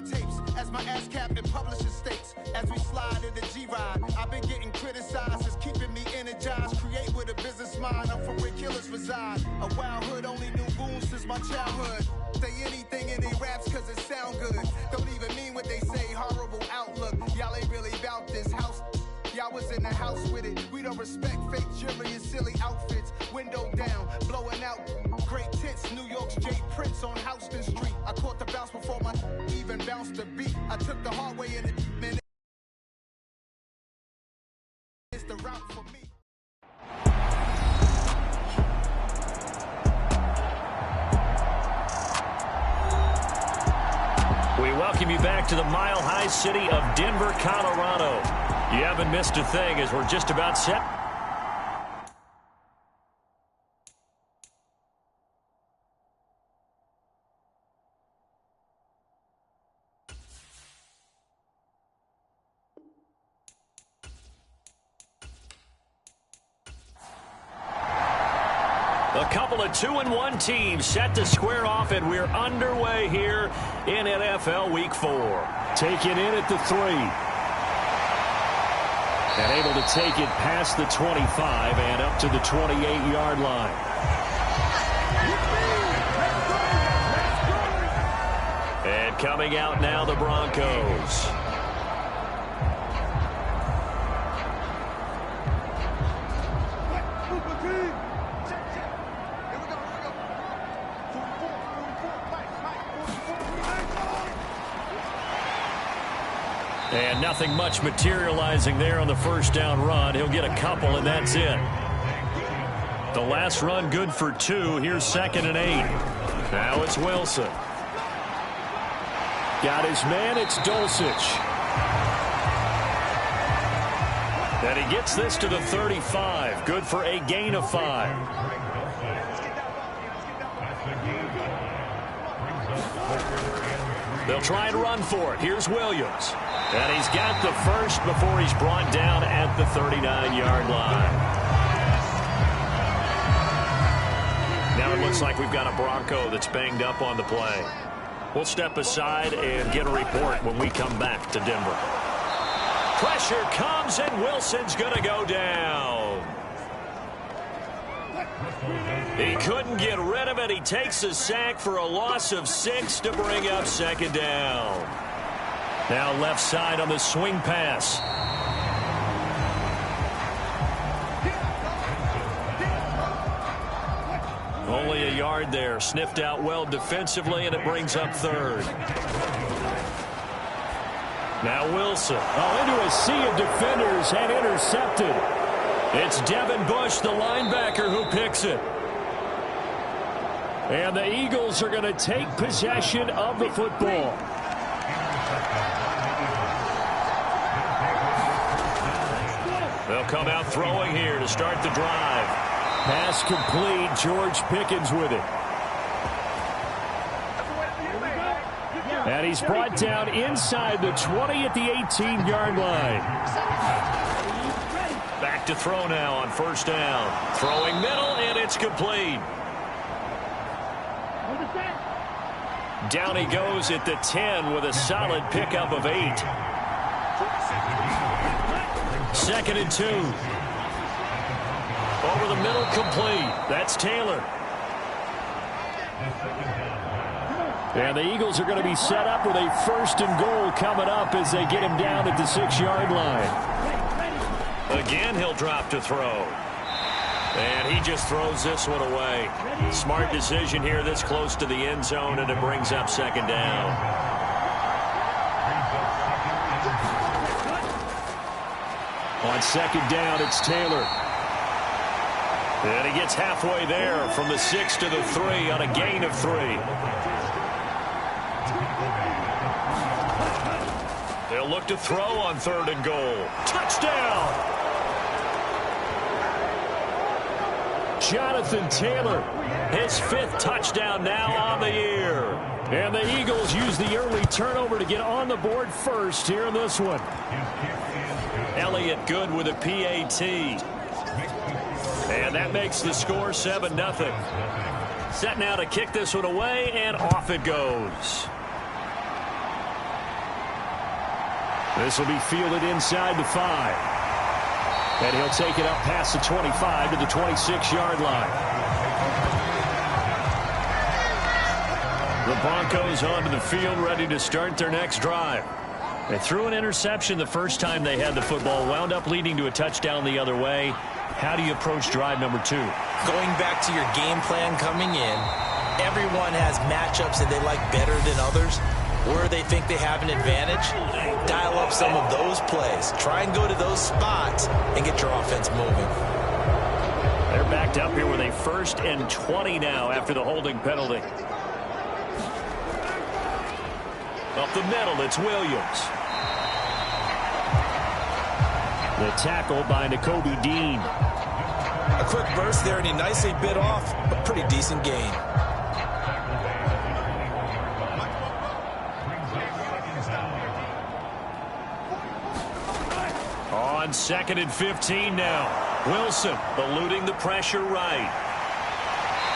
underground tapes as my ass cap in publishing states. As we slide in the G-Ride, I've been getting criticized as keeping me energized. Create with a business mind, I'm from where killers reside. A wild hood, only knew goons since my childhood. Say anything in they raps cause it sound good. Don't even mean what they say, horrible outlook. Y'all ain't really about this house. Y'all was in the house with it. We don't respect fake jewelry and silly outfits. Window down, blowing out great tits. New York's J. Prince on Houston Street. I caught the bounce before my even bounced the beat. I took the hard way in the minute. It's the route for me. We welcome you back to the mile-high city of Denver, Colorado. You haven't missed a thing as we're just about set. A couple of 2-1 teams set to square off, and we're underway here in NFL Week 4. Taken in at the 3. And able to take it past the 25 and up to the 28-yard line. And coming out now, the Broncos. And nothing much materializing there on the first down run. He'll get a couple, and that's it. The last run good for 2. Here's 2nd and 8. Now it's Wilson. Got his man. It's Dulcich. And he gets this to the 35. Good for a gain of 5. They'll try and run for it. Here's Williams. And he's got the first before he's brought down at the 39-yard line. Now it looks like we've got a Bronco that's banged up on the play. We'll step aside and get a report when we come back to Denver. Pressure comes, and Wilson's going to go down. He couldn't get rid of it. He takes a sack for a loss of 6 to bring up 2nd down. Now left side on the swing pass. Only a yard there. Sniffed out well defensively, and it brings up 3rd. Now Wilson. Into a sea of defenders and intercepted. It's Devin Bush, the linebacker, who picks it. And the Eagles are going to take possession of the football. They'll come out throwing here to start the drive. Pass complete. George Pickens with it. And he's brought down inside the 20 at the 18-yard line. Back to throw now on 1st down. Throwing middle, and it's complete. Down he goes at the 10 with a solid pickup of 8. 2nd and 2. Over the middle, complete. That's Taylor. And the Eagles are going to be set up with a 1st and goal coming up as they get him down at the 6-yard line. Again, he'll drop to throw. And he just throws this one away. Smart decision here this close to the end zone, and it brings up 2nd down. On 2nd down, it's Taylor. And he gets halfway there from the 6 to the 3 on a gain of 3. They'll look to throw on 3rd and goal. Touchdown! Jonathan Taylor, his 5th touchdown now on the year. And the Eagles use the early turnover to get on the board first here in this one. Elliott good with a PAT. And that makes the score 7-0. Set now to kick this one away, and off it goes. This will be fielded inside the 5. And he'll take it up past the 25 to the 26-yard line. The Broncos onto the field, ready to start their next drive. They threw an interception the first time they had the football, wound up leading to a touchdown the other way. How do you approach drive number 2? Going back to your game plan coming in, everyone has matchups that they like better than others, where they think they have an advantage. Dial up some of those plays. Try and go to those spots and get your offense moving. They're backed up here with a 1st and 20 now after the holding penalty. Up the middle, it's Williams. The tackle by Nakobe Dean. A quick burst there, and he nicely bit off a pretty decent gain. On 2nd and 15 now. Wilson eluding the pressure right.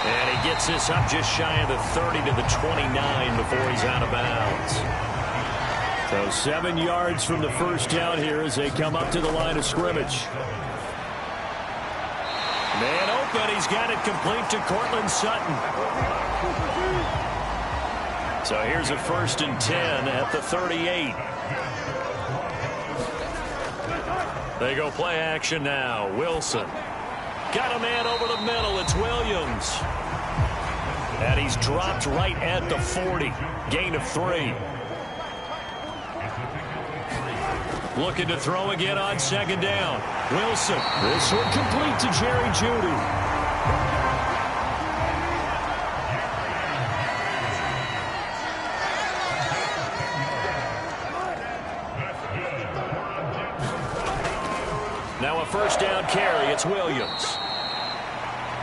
And he gets this up just shy of the 30 to the 29 before he's out of bounds. So 7 yards from the first down here as they come up to the line of scrimmage. Man open. He's got it complete to Cortland Sutton. So here's a 1st and 10 at the 38. They go play action now. Wilson. Got a man over the middle. It's Williams. And he's dropped right at the 40. Gain of 3. Looking to throw again on 2nd down. Wilson. This one complete to Jerry Jeudy. Now a 1st down carry. It's Williams.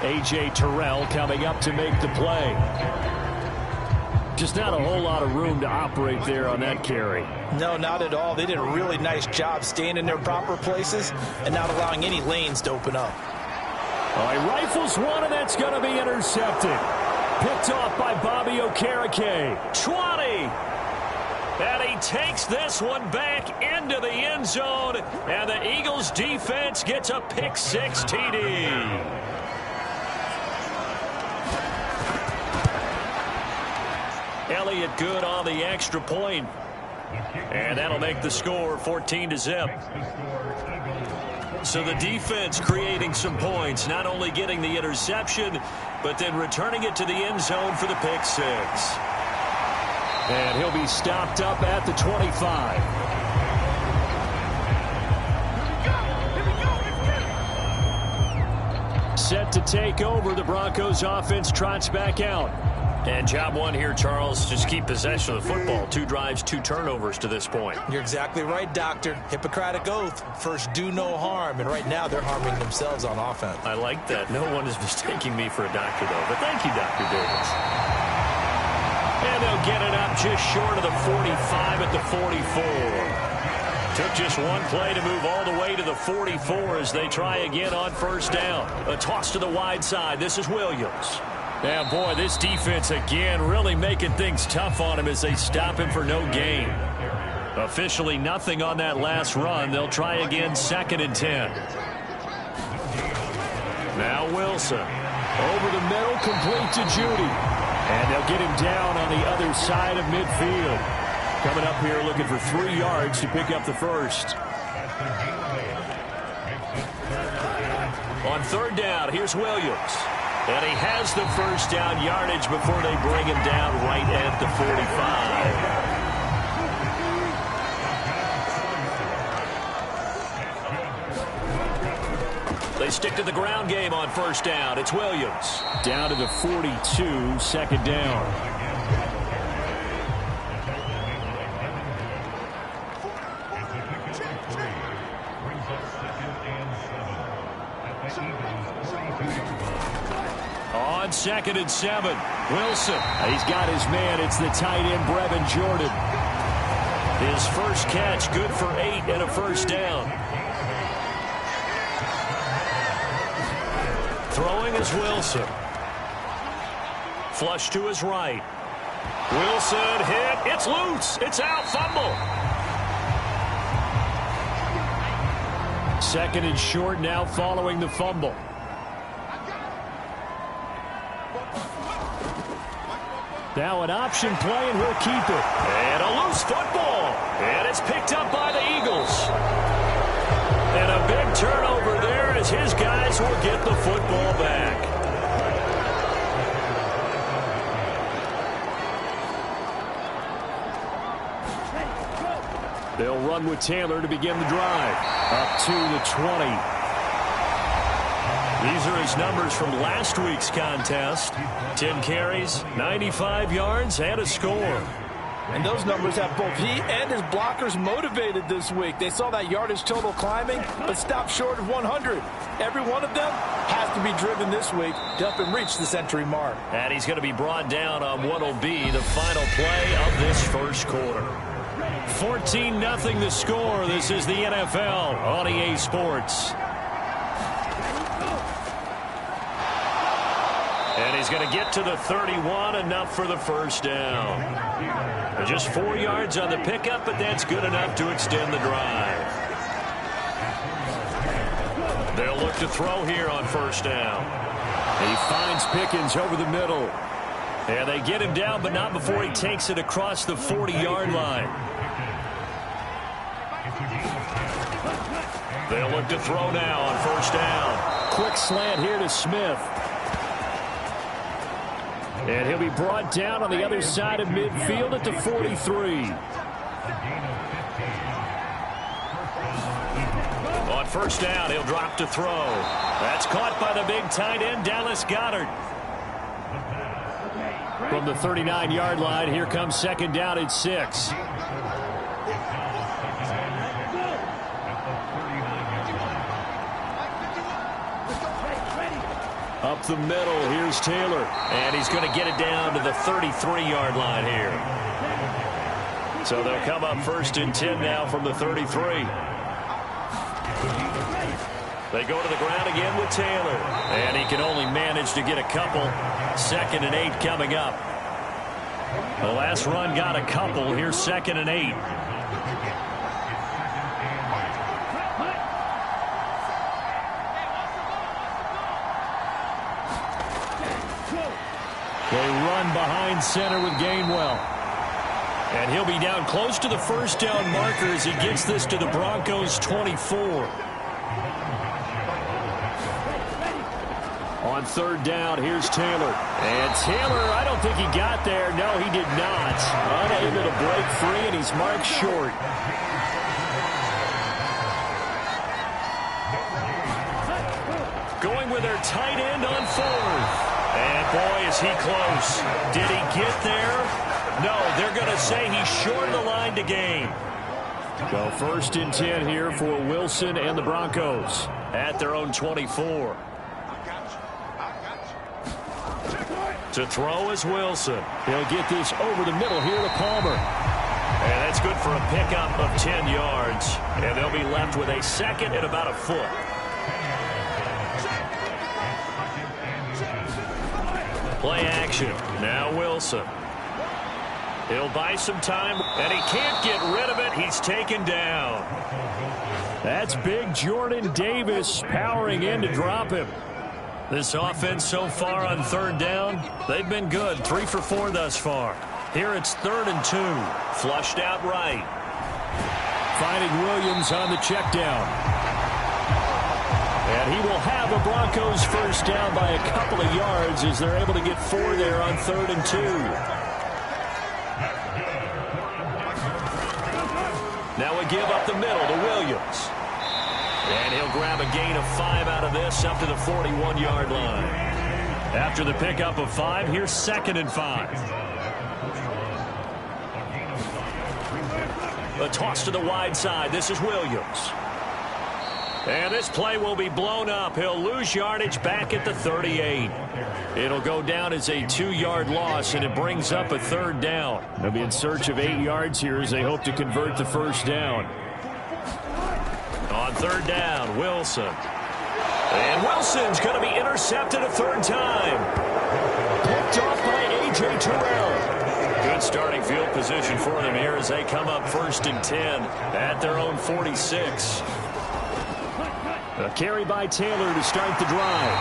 A.J. Terrell coming up to make the play. Just not a whole lot of room to operate there on that carry. No, not at all. They did a really nice job staying in their proper places and not allowing any lanes to open up. He rifles one, and that's going to be intercepted. Picked off by Bobby Okereke. 20. And he takes this one back into the end zone. And the Eagles defense gets a pick-6 TD. Elliott good on the extra point. And that'll make the score 14-0. So the defense creating some points, not only getting the interception, but then returning it to the end zone for the pick-6. And he'll be stopped up at the 25. Set to take over. The Broncos offense trots back out. And job one here, Charles, just keep possession of the football. 2 drives, 2 turnovers to this point. You're exactly right, Doctor. Hippocratic oath. First, do no harm. And right now, they're harming themselves on offense. I like that. No one is mistaking me for a doctor, though. But thank you, Dr. Davis. And they'll get it up just short of the 45 at the 44. Took just one play to move all the way to the 44 as they try again on 1st down. A toss to the wide side. This is Williams. Now, boy, this defense again really making things tough on him as they stop him for no gain. Officially nothing on that last run. They'll try again 2nd and 10. Now Wilson. Over the middle, complete to Jeudy. And they'll get him down on the other side of midfield. Coming up here looking for 3 yards to pick up the first. On 3rd down, here's Williams. And he has the 1st down yardage before they bring him down right at the 45. They stick to the ground game on 1st down. It's Williams. Down to the 42, 2nd down. On 2nd and 7, Wilson. He's got his man. It's the tight end, Brevin Jordan. His first catch, good for 8 and a 1st down. Throwing is Wilson. Flush to his right. Wilson hit. It's loose. It's out. Fumble. Second and short now following the fumble. Now an option play, and he'll keep it. And a loose football. And it's picked up by the Eagles. And a big turnover there as his guys will get the football back. They'll run with Taylor to begin the drive. Up to the 20. These are his numbers from last week's contest. 10 carries, 95 yards, and a score. And those numbers have both he and his blockers motivated this week. They saw that yardage total climbing, but stopped short of 100. Every one of them has to be driven this week to help him reach the century mark. And he's going to be brought down on what will be the final play of this first quarter. 14-0 the score. This is the NFL on EA Sports. And he's going to get to the 31, enough for the first down. Just 4 yards on the pickup, but that's good enough to extend the drive. They'll look to throw here on first down. He finds Pickens over the middle. And they get him down, but not before he takes it across the 40-yard line. They'll look to throw now on first down. Quick slant here to Smith. And he'll be brought down on the other side of midfield at the 43. On first down, he'll drop to throw. That's caught by the big tight end, Dallas Goedert. From the 39-yard line, here comes second down at 6. Up the middle, here's Taylor. And he's going to get it down to the 33-yard line here. So they'll come up first and 10 now from the 33. They go to the ground again with Taylor. And he can only manage to get a couple. Second and 8 coming up. The last run got a couple. Here's second and 8. They run behind center with Gainwell. And he'll be down close to the first down marker as he gets this to the Broncos' 24. On third down, here's Taylor. And Taylor, I don't think he got there. No, he did not. Unable to break free, and he's marked short. Going with their tight end on fourth. And boy, is he close. Did he get there? No, they're going to say he's short of the line to gain. Well, first and 10 here for Wilson and the Broncos at their own 24. To throw is Wilson. He'll get this over the middle here to Palmer. And that's good for a pickup of 10 yards. And they'll be left with a second and about a foot. Play action. Now Wilson. He'll buy some time, and he can't get rid of it. He's taken down. That's big Jordan Davis powering in to drop him. This offense so far on third down, they've been good. 3 for 4 thus far. Here it's 3rd and 2. Flushed out right. Finding Williams on the check down. And he will have a Broncos first down by a couple of yards as they're able to get 4 there on 3rd and 2. Now we give up the middle to Williams. And he'll grab a gain of 5 out of this up to the 41-yard line. After the pickup of 5, here's 2nd and 5. A toss to the wide side. This is Williams. And this play will be blown up. He'll lose yardage back at the 38. It'll go down as a 2-yard loss, and it brings up a 3rd down. They'll be in search of 8 yards here as they hope to convert the first down. On 3rd down, Wilson. And Wilson's going to be intercepted a 3rd time. Picked off by A.J. Terrell. Good starting field position for them here as they come up 1st and 10 at their own 46. A carry by Taylor to start the drive.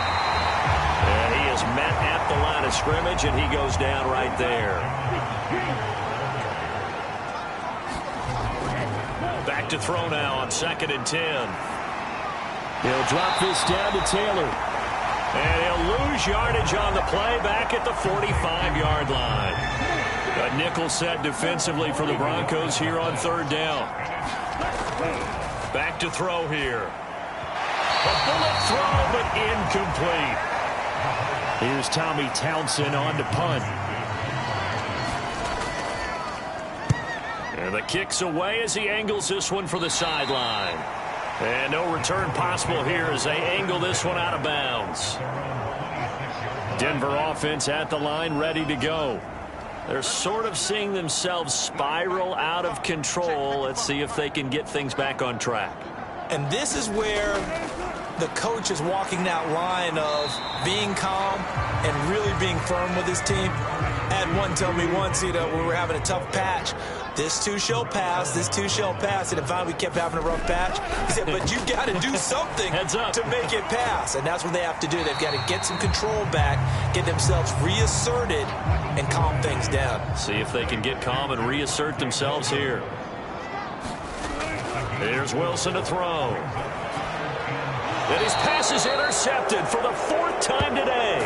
And he is met at the line of scrimmage, and he goes down right there. Back to throw now on 2nd and 10. He'll drop this down to Taylor. And he'll lose yardage on the play back at the 45-yard line. A nickel set defensively for the Broncos here on 3rd down. Back to throw here. A bullet throw, but incomplete. Here's Tommy Townsend on to punt. And the kick's away as he angles this one for the sideline. And no return possible here as they angle this one out of bounds. Denver offense at the line, ready to go. They're sort of seeing themselves spiral out of control. Let's see if they can get things back on track. And this is where the coach is walking that line of being calm and really being firm with his team. I had one tell me once, when we were having a tough patch, this too shall pass, this too shall pass. And finally we kept having a rough patch. He said, but you got to do something to make it pass. And that's what they have to do. They've got to get some control back, get themselves reasserted, and calm things down. See if they can get calm and reassert themselves here. Here's Wilson to throw. And his pass is intercepted for the 4th time today.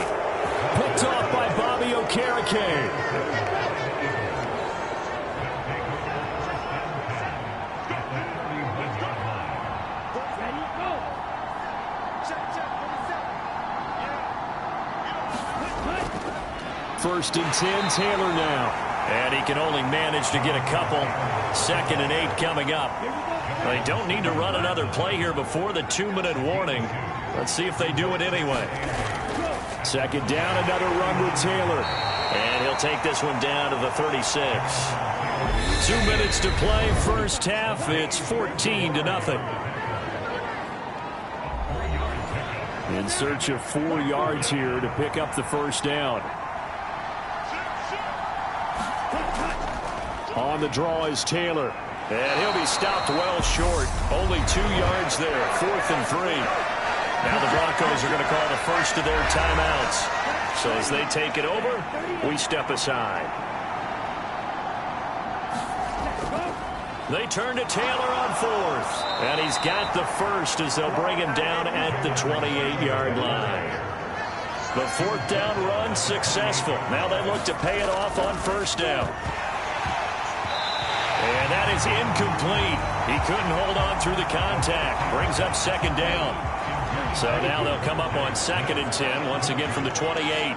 Picked off by Bobby Okereke. First and 10, Taylor now. And he can only manage to get a couple. 2nd and 8 coming up. They don't need to run another play here before the 2-minute warning. Let's see if they do it anyway. 2nd down, another run with Taylor. And he'll take this one down to the 36. 2 minutes to play, first half. It's 14-0. In search of 4 yards here to pick up the first down. On the draw is Taylor. And he'll be stopped well short. Only 2 yards there. 4th and 3. Now the Broncos are going to call the first of their timeouts. So as they take it over, we step aside. They turn to Taylor on 4th. And he's got the first as they'll bring him down at the 28-yard line. The 4th down run successful. Now they look to pay it off on 1st down. And that is incomplete. He couldn't hold on through the contact. Brings up 2nd down. So now they'll come up on 2nd and 10, once again from the 28.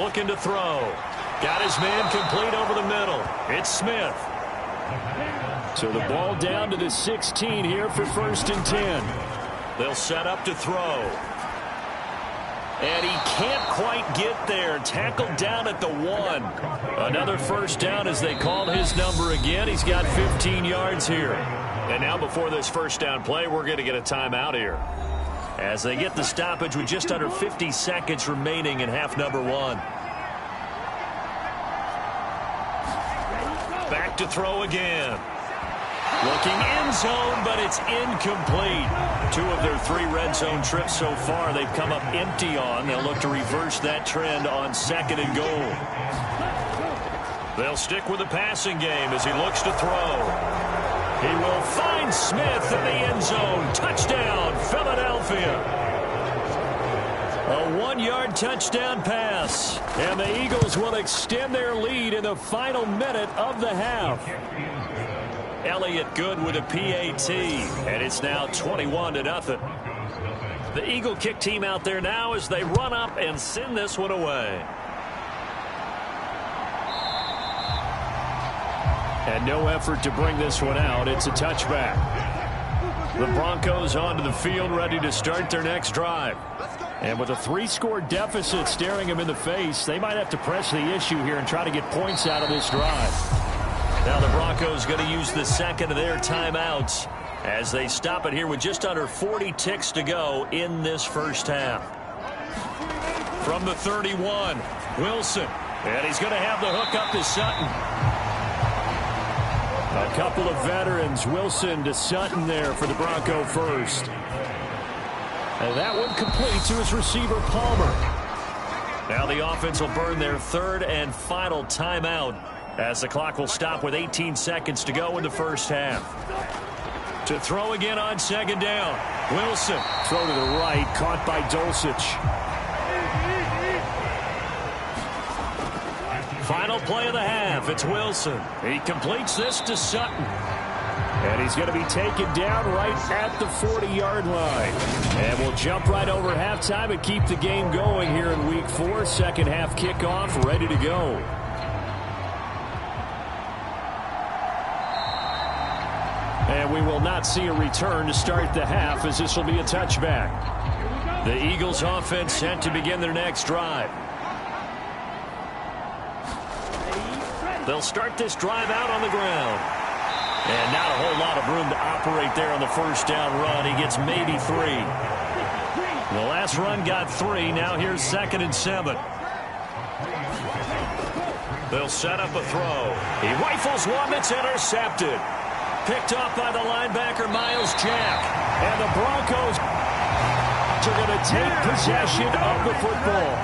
Looking to throw. Got his man complete over the middle. It's Smith. So the ball down to the 16 here for 1st and 10. They'll set up to throw. And he can't quite get there. Tackled down at the 1. Another 1st down as they call his number again. He's got 15 yards here. And now before this 1st down play, we're going to get a timeout here. As they get the stoppage with just under 50 seconds remaining in half number 1. Back to throw again. Looking end zone, but it's incomplete. 2 of their 3 red zone trips so far they've come up empty on. They'll look to reverse that trend on 2nd and goal. They'll stick with the passing game as he looks to throw. He will find Smith in the end zone. Touchdown, Philadelphia. A 1-yard touchdown pass. And the Eagles will extend their lead in the final minute of the half. Elliott good with a PAT, and it's now 21-0. The Eagle kick team out there now as they run up and send this one away. And no effort to bring this one out. It's a touchback. The Broncos onto the field ready to start their next drive. And with a 3-score deficit staring them in the face, they might have to press the issue here and try to get points out of this drive. Now the Broncos going to use the 2nd of their timeouts as they stop it here with just under 40 ticks to go in this first half. From the 31, Wilson. And he's going to have the hook up to Sutton. A couple of veterans, Wilson to Sutton there for the Bronco first. And that one complete to his receiver, Palmer. Now the offense will burn their third and final timeout as the clock will stop with 18 seconds to go in the first half. To throw again on second down. Wilson. Throw to the right, caught by Dulcich. Final play of the half. It's Wilson. He completes this to Sutton. And he's going to be taken down right at the 40-yard line. And we'll jump right over halftime and keep the game going here in Week 4. Second half kickoff ready to go. And we will not see a return to start the half as this will be a touchback. The Eagles offense set to begin their next drive. They'll start this drive out on the ground. And not a whole lot of room to operate there on the first down run. He gets maybe 3. The last run got 3. Now here's 2nd and 7. They'll set up a throw. He rifles one that's intercepted. Picked off by the linebacker, Miles Jack. And the Broncos are going to take possession of the football.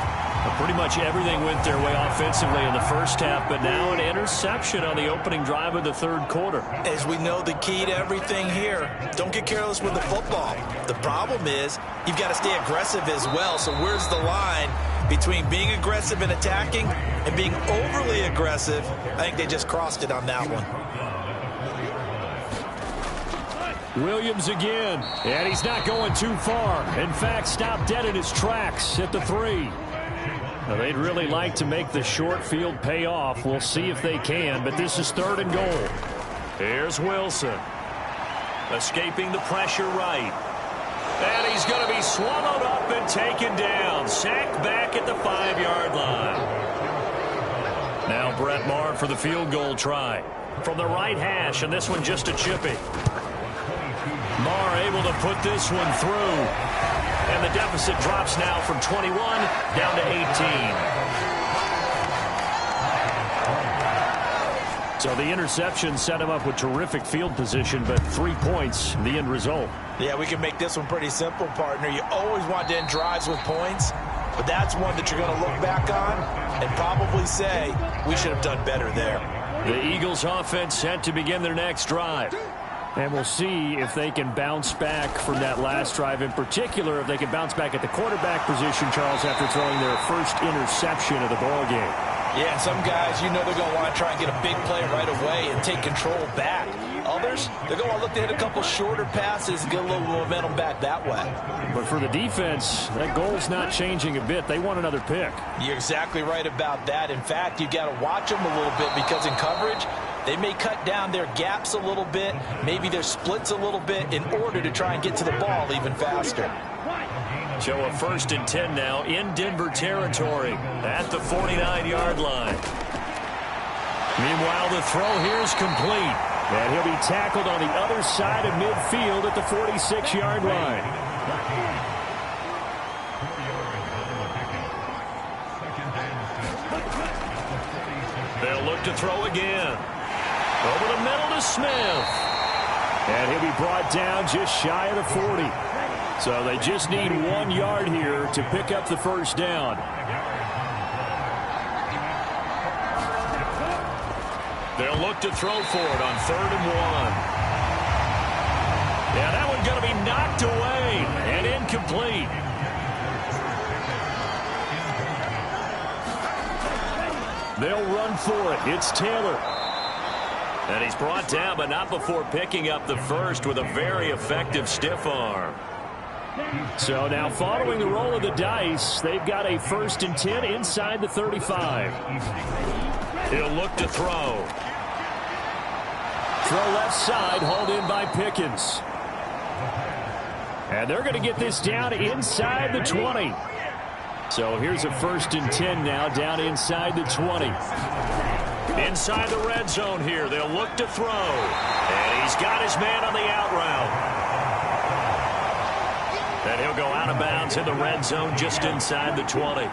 Pretty much everything went their way offensively in the first half, but now an interception on the opening drive of the third quarter. As we know, the key to everything here, don't get careless with the football. The problem is you've got to stay aggressive as well. So where's the line between being aggressive and attacking and being overly aggressive? I think they just crossed it on that one. Williams again, and he's not going too far. In fact, stopped dead in his tracks at the 3. Now, they'd really like to make the short field pay off. We'll see if they can, but this is 3rd and goal. Here's Wilson. Escaping the pressure right. And he's going to be swallowed up and taken down. Sacked back at the 5-yard line. Now Brett Maher for the field goal try. From the right hash, and this one just a chippy. Maher able to put this one through. And the deficit drops now from 21 down to 18. So the interception set him up with terrific field position, but 3 points, the end result. Yeah, we can make this one pretty simple, partner. You always want to end drives with points, but that's one that you're going to look back on and probably say, we should have done better there. The Eagles offense set to begin their next drive. And we'll see if they can bounce back from that last drive. In particular, if they can bounce back at the quarterback position, Charles, after throwing their first interception of the ballgame. Yeah, and some guys, you know they're going to want to try and get a big play right away and take control back. Others, they're going to want to look to hit a couple shorter passes and get a little momentum back that way. But for the defense, that goal's not changing a bit. They want another pick. You're exactly right about that. In fact, you've got to watch them a little bit because in coverage, they may cut down their gaps a little bit, maybe their splits a little bit in order to try and get to the ball even faster. So a 1st and 10 now in Denver territory at the 49-yard line. Meanwhile, the throw here is complete. And he'll be tackled on the other side of midfield at the 46-yard line. They'll look to throw again. Over the middle to Smith. And he'll be brought down just shy of the 40. So they just need 1 yard here to pick up the first down. They'll look to throw for it on 3rd and 1. Yeah, that one's going to be knocked away and incomplete. They'll run for it. It's Taylor. And he's brought down, but not before picking up the first with a very effective stiff arm. So now following the roll of the dice, they've got a 1st and 10 inside the 35. He'll look to throw. Throw left side, hauled in by Pickens. And they're going to get this down inside the 20. So here's a 1st and 10 now down inside the 20. Inside the red zone here, they'll look to throw. And he's got his man on the out route. And he'll go out of bounds in the red zone just inside the 20.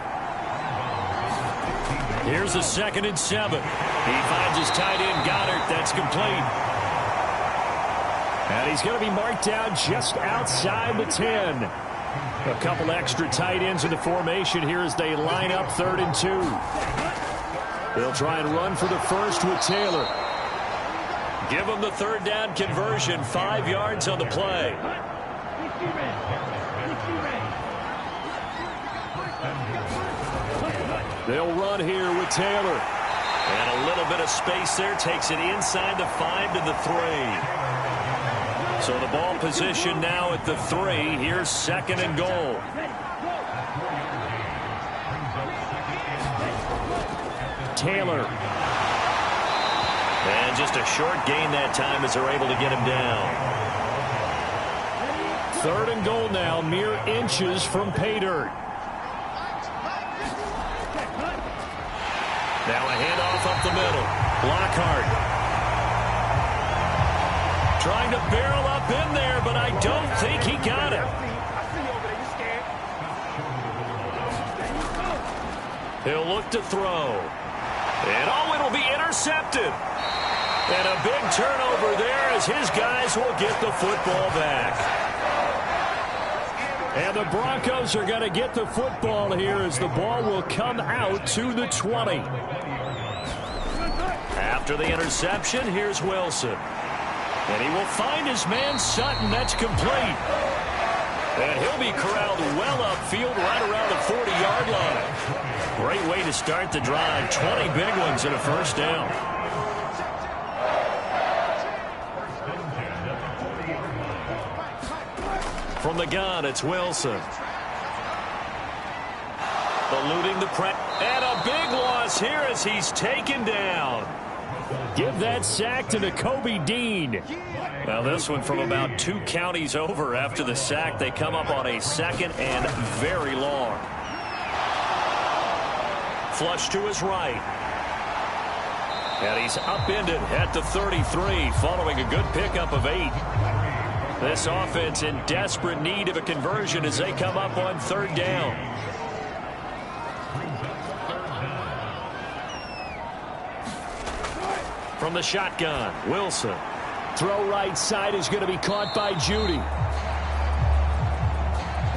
Here's a 2nd and 7. He finds his tight end, Goddard. That's complete. And he's going to be marked down just outside the 10. A couple extra tight ends in the formation here as they line up 3rd and 2. They'll try and run for the first with Taylor. Give them the 3rd down conversion, 5 yards on the play. They'll run here with Taylor. And a little bit of space there. Takes it inside the 5 to the 3. So the ball position now at the 3. Here's 2nd and goal. Taylor. And just a short gain that time as they're able to get him down. 3rd and goal now, mere inches from pay dirt. Now a handoff up the middle. Lockhart. Trying to barrel up in there, but I don't think he got it. He'll look to throw. And it'll be intercepted. And a big turnover there as his guys will get the football back. And the Broncos are going to get the football here as the ball will come out to the 20. After the interception, here's Wilson. And he will find his man Sutton. That's complete. And he'll be corralled well upfield right around the 40-yard line. Great way to start the drive. 20 big ones and a first down. From the gun, it's Wilson. Eluding the press. And a big loss here as he's taken down. Give that sack to Kobe Dean. Now this one from about 2 counties over. After the sack, they come up on a 2nd and very long. Flush to his right. And he's upended at the 33 following a good pickup of 8. This offense in desperate need of a conversion as they come up on 3rd down. From the shotgun, Wilson. Throw right side is going to be caught by Judy.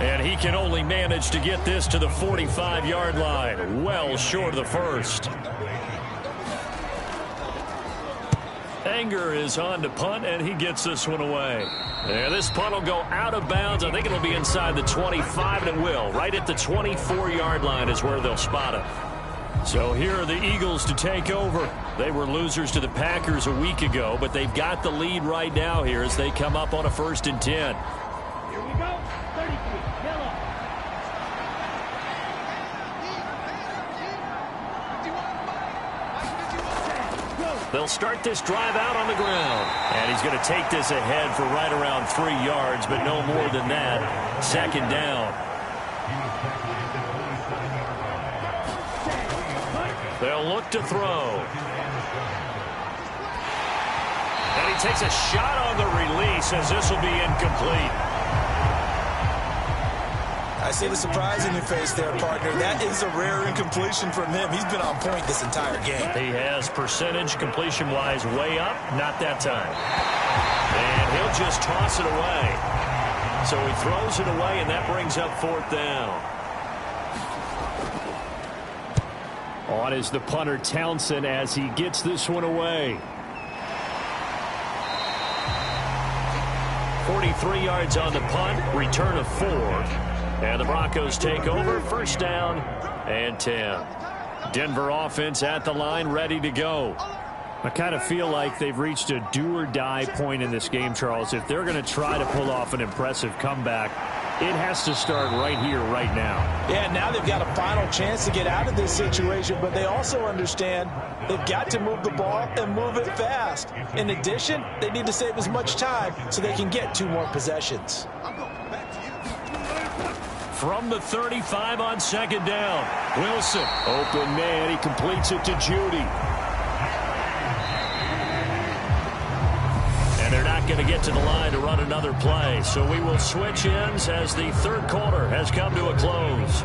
And he can only manage to get this to the 45-yard line. Well short of the first. Anger is on to punt, and he gets this one away. And this punt will go out of bounds. I think it'll be inside the 25, and it will. Right at the 24-yard line is where they'll spot it. So here are the Eagles to take over. They were losers to the Packers a week ago, but they've got the lead right now here as they come up on a 1st and 10. Here we go. 33, yellow. They'll start this drive out on the ground. And he's going to take this ahead for right around 3 yards, but no more than that. 2nd down. They'll look to throw. And he takes a shot on the release as this will be incomplete. I see the surprise in your face there, partner. That is a rare incompletion from him. He's been on point this entire game. He has percentage completion-wise way up. Not that time. And he'll just toss it away. So he throws it away, and that brings up 4th down. On is the punter, Townsend, as he gets this one away. 43 yards on the punt, return of 4. And the Broncos take over, 1st down and 10. Denver offense at the line, ready to go. I kind of feel like they've reached a do-or-die point in this game, Charles. If they're going to try to pull off an impressive comeback, it has to start right here, right now. Yeah, now they've got a final chance to get out of this situation, but they also understand they've got to move the ball and move it fast. In addition, they need to save as much time so they can get 2 more possessions. From the 35 on 2nd down, Wilson. Open man, he completes it to Judy. And they're not going to get to the line to run another play. So we will switch ends as the 3rd quarter has come to a close.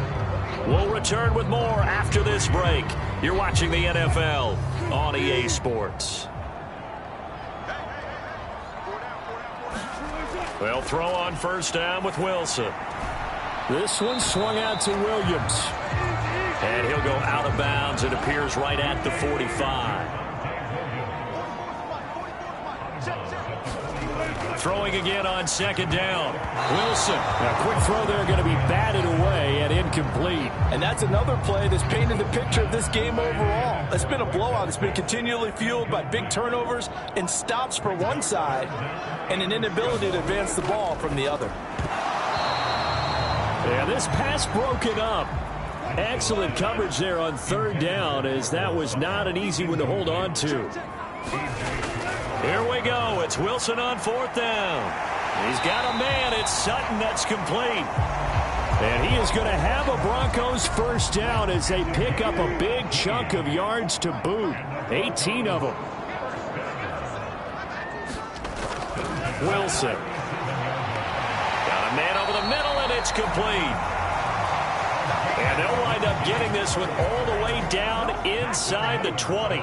We'll return with more after this break. You're watching the NFL on EA Sports. They'll throw on first down with Wilson. This one swung out to Williams. And he'll go out of bounds. It appears right at the 45. Throwing again on second down. Wilson. A quick throw there, going to be batted away and incomplete. And that's another play that's painted the picture of this game overall. It's been a blowout. It's been continually fueled by big turnovers and stops for one side and an inability to advance the ball from the other. Yeah, this pass broken up. Excellent coverage there on third down, as that was not an easy one to hold on to. Here we go. It's Wilson on fourth down. He's got a man. It's Sutton. That's complete. And he is going to have a Broncos first down as they pick up a big chunk of yards to boot. 18 of them. Wilson. Got a man over the middle, and it's complete. And they'll wind up getting this one all the way down inside the 20.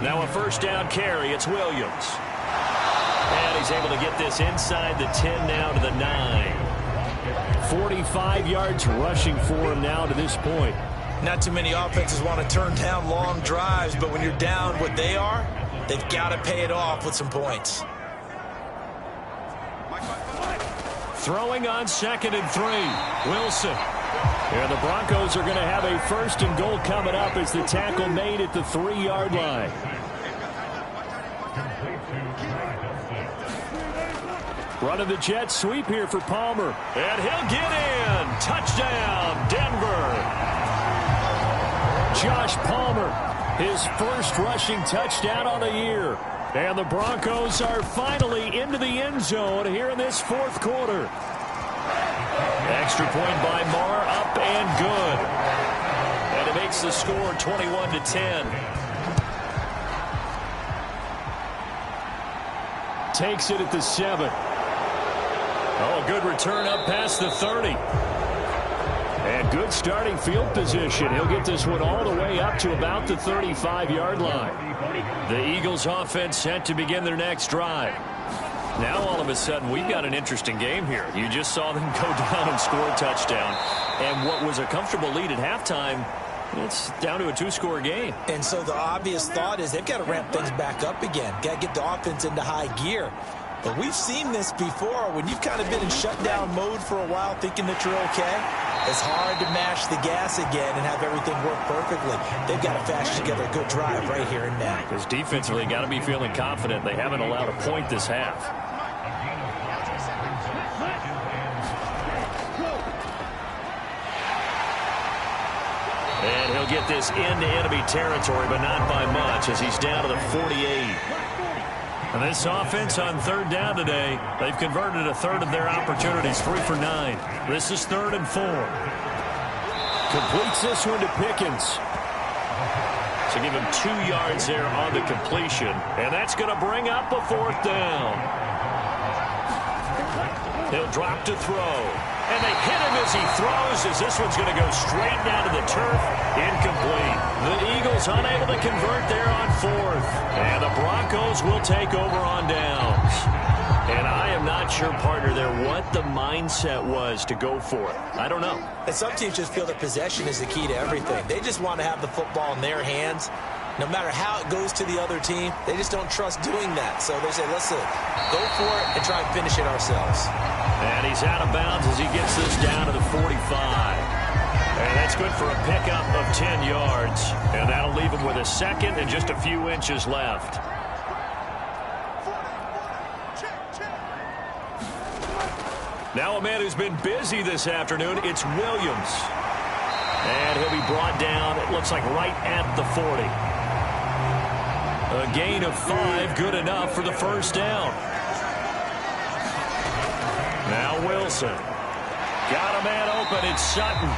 Now a first down carry. It's Williams. And he's able to get this inside the 10 now to the 9. 45 yards rushing for him now to this point. Not too many offenses want to turn down long drives, but when you're down what they are, they've got to pay it off with some points. Throwing on second and 3. Wilson. And the Broncos are going to have a first and goal coming up as the tackle made at the 3-yard line. Running the jet sweep here for Palmer. And he'll get in. Touchdown, Denver. Josh Palmer, his first rushing touchdown on the year. And the Broncos are finally into the end zone here in this fourth quarter. Extra point by Marr, up and good. And it makes the score 21-10. Takes it at the 7. Oh, good return up past the 30. And good starting field position. He'll get this one all the way up to about the 35-yard line. The Eagles offense set to begin their next drive. Now all of a sudden we've got an interesting game here. You just saw them go down and score a touchdown. And what was a comfortable lead at halftime, it's down to a 2-score game. And so the obvious thought is they've got to ramp things back up again. Got to get the offense into high gear. But we've seen this before when you've kind of been in shutdown mode for a while thinking that you're okay. It's hard to mash the gas again and have everything work perfectly. They've got to fashion together a good drive right here and now. Because defensively, got to be feeling confident. They haven't allowed a point this half. And he'll get this into enemy territory, but not by much as he's down to the 48. And this offense on third down today, they've converted a third of their opportunities, 3 for 9. This is 3rd and 4. Completes this one to Pickens. So give him 2 yards there on the completion. And that's going to bring up a 4th down. He'll drop to throw. And they hit him as he throws, as this one's going to go straight down to the turf. Incomplete. The Eagles unable to convert there on 4th. And the Broncos will take over on downs. And I am not sure, partner, there what the mindset was to go for it. I don't know. And some teams just feel that possession is the key to everything. They just want to have the football in their hands. No matter how it goes to the other team, they just don't trust doing that. So they say, listen, go for it and try and finish it ourselves. And he's out of bounds as he gets this down to the 45. And that's good for a pickup of 10 yards. And that'll leave him with a second and just a few inches left. Now a man who's been busy this afternoon, it's Williams. And he'll be brought down, it looks like right at the 40. A gain of 5, good enough for the first down. Now Wilson. Got a man open, it's Sutton.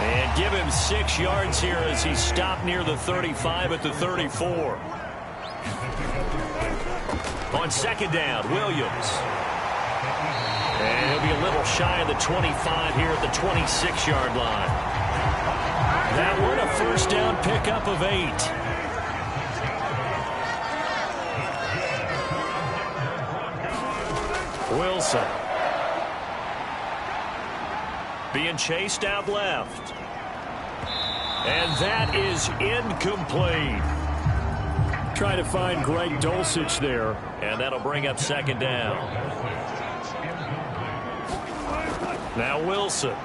And give him 6 yards here as he stopped near the 35 at the 34. On second down, Williams. And he'll be a little shy of the 25 here at the 26-yard line. That one a first down pickup of 8. Wilson. Being chased out left. And that is incomplete. Trying to find Greg Dulcich there. And that'll bring up second down. Now Wilson.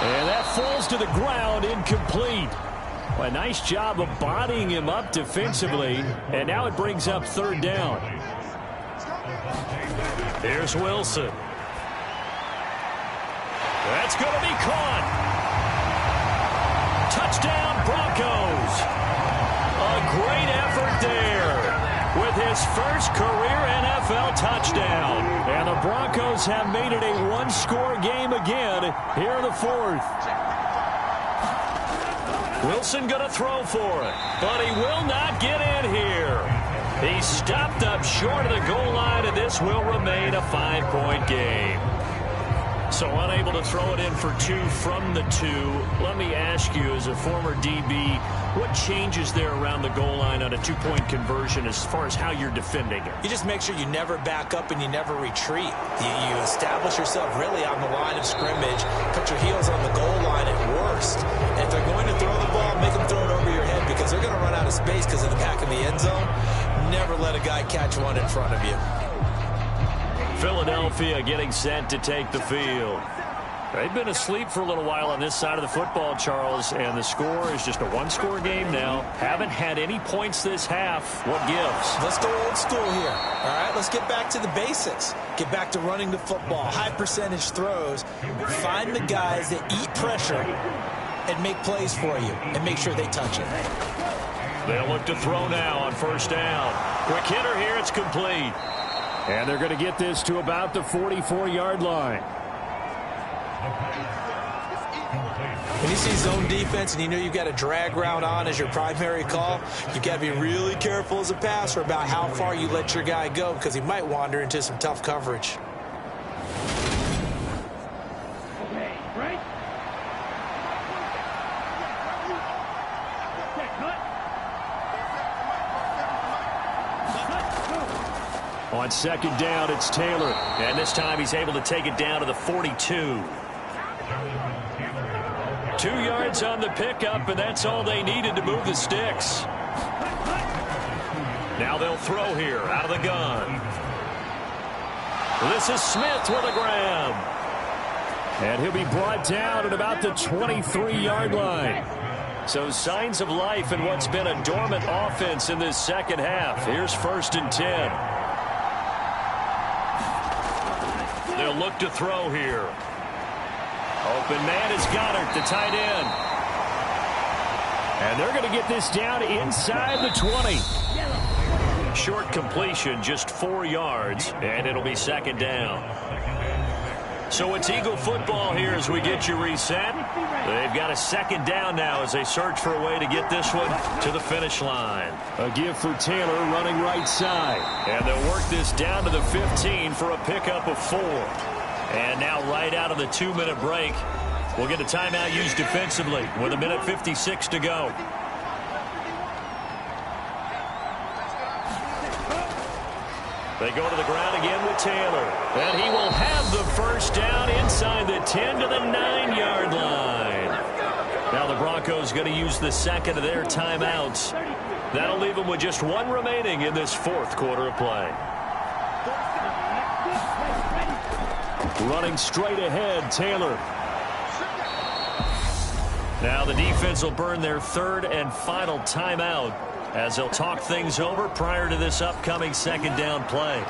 And that falls to the ground, incomplete. Well, a nice job of bodying him up defensively. And now it brings up third down. Here's Wilson. That's going to be caught. Touchdown, Broncos. A great effort there with his first career NFL touchdown. And the Broncos have made it a one-score game again here in the fourth. Wilson going to throw for it, but he will not get in here. He stopped up short of the goal line, and this will remain a 5-point game. So unable to throw it in for 2 from the 2. Let me ask you, as a former DB, what changes there around the goal line on a 2-point conversion as far as how you're defending it? You just make sure you never back up and you never retreat. You establish yourself really on the line of scrimmage, put your heels on the goal line at worst. And if they're going to throw the ball, make them throw it over your head because they're going to run out of space because of the back of the end zone. Never let a guy catch one in front of you. Philadelphia getting set to take the field. They've been asleep for a little while on this side of the football, Charles, and the score is just a one-score game now. Haven't had any points this half. What gives? Let's go old school here. All right, let's get back to the basics. Get back to running the football, high-percentage throws. Find the guys that eat pressure and make plays for you and make sure they touch it. They'll look to throw now on first down. Quick hitter here, it's complete. And they're going to get this to about the 44-yard line. When you see zone defense and you know you've got a drag route on as your primary call, you've got to be really careful as a passer about how far you let your guy go because he might wander into some tough coverage. On second down, it's Taylor. And this time he's able to take it down to the 42. 2 yards on the pickup, and that's all they needed to move the sticks. Now they'll throw here out of the gun. This is Smith with a grab. And he'll be brought down at about the 23-yard line. So signs of life in what's been a dormant offense in this second half. Here's 1st and 10. They'll look to throw here. Open man is Goddard, the tight end. And they're going to get this down inside the 20. Short completion, just 4 yards, and it'll be second down. So it's Eagle football here as we get you reset. They've got a second down now as they search for a way to get this one to the finish line. A give for Taylor running right side. And they'll work this down to the 15 for a pickup of 4. And now right out of the 2-minute break, we'll get a timeout used defensively with 1:56 to go. They go to the ground again with Taylor. And he will have the first down inside the 10 to the 9-yard line. Now the Broncos going to use the second of their timeouts. That'll leave them with just 1 remaining in this 4th quarter of play. Running straight ahead, Taylor. Now the defense will burn their 3rd and final timeout as they'll talk things over prior to this upcoming second down play.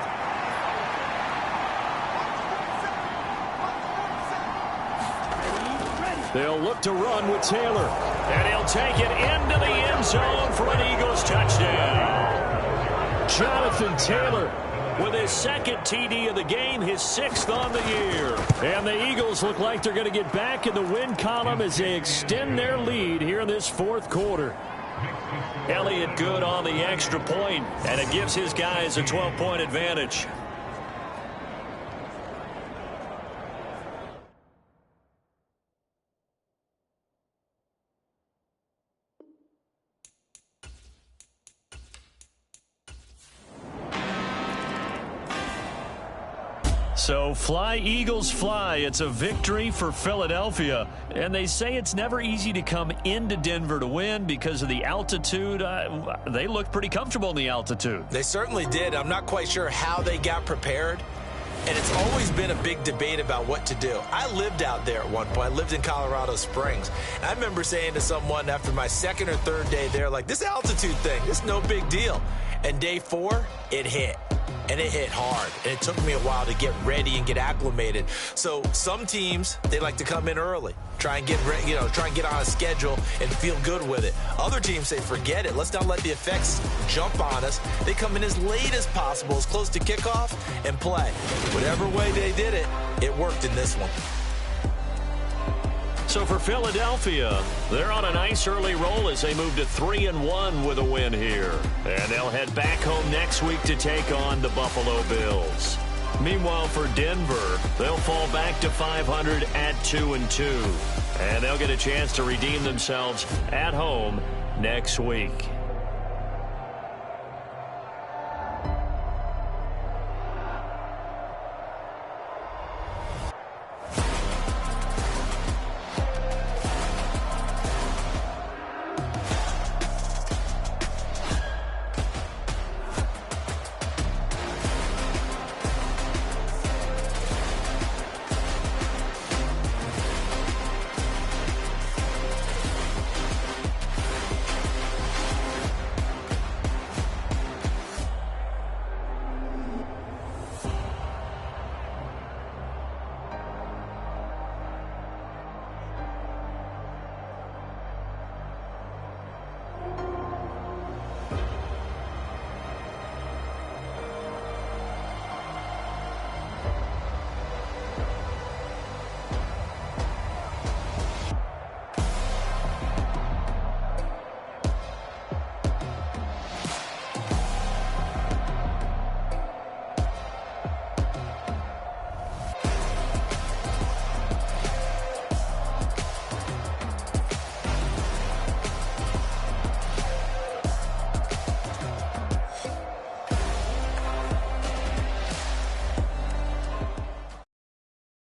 They'll look to run with Taylor. And he'll take it into the end zone for an Eagles touchdown. Jonathan Taylor with his 2nd TD of the game, his 6th on the year. And the Eagles look like they're going to get back in the win column as they extend their lead here in this 4th quarter. Elliott good on the extra point, and it gives his guys a 12-point advantage. So fly, Eagles, fly. It's a victory for Philadelphia. And they say it's never easy to come into Denver to win because of the altitude. They looked pretty comfortable in the altitude. They certainly did. I'm not quite sure how they got prepared. And it's always been a big debate about what to do. I lived out there at one point. I lived in Colorado Springs. And I remember saying to someone after my second or third day there, like, this altitude thing, this is no big deal. And day 4, it hit. And it hit hard. And it took me a while to get ready and get acclimated. So some teams, they like to come in early, try and get on a schedule and feel good with it. Other teams say, forget it. Let's not let the effects jump on us. They come in as late as possible, as close to kickoff, and play. Whatever way they did it, it worked in this one. So for Philadelphia, they're on a nice early roll as they move to 3-1 with a win here. And they'll head back home next week to take on the Buffalo Bills. Meanwhile, for Denver, they'll fall back to 500 at 2-2. And they'll get a chance to redeem themselves at home next week.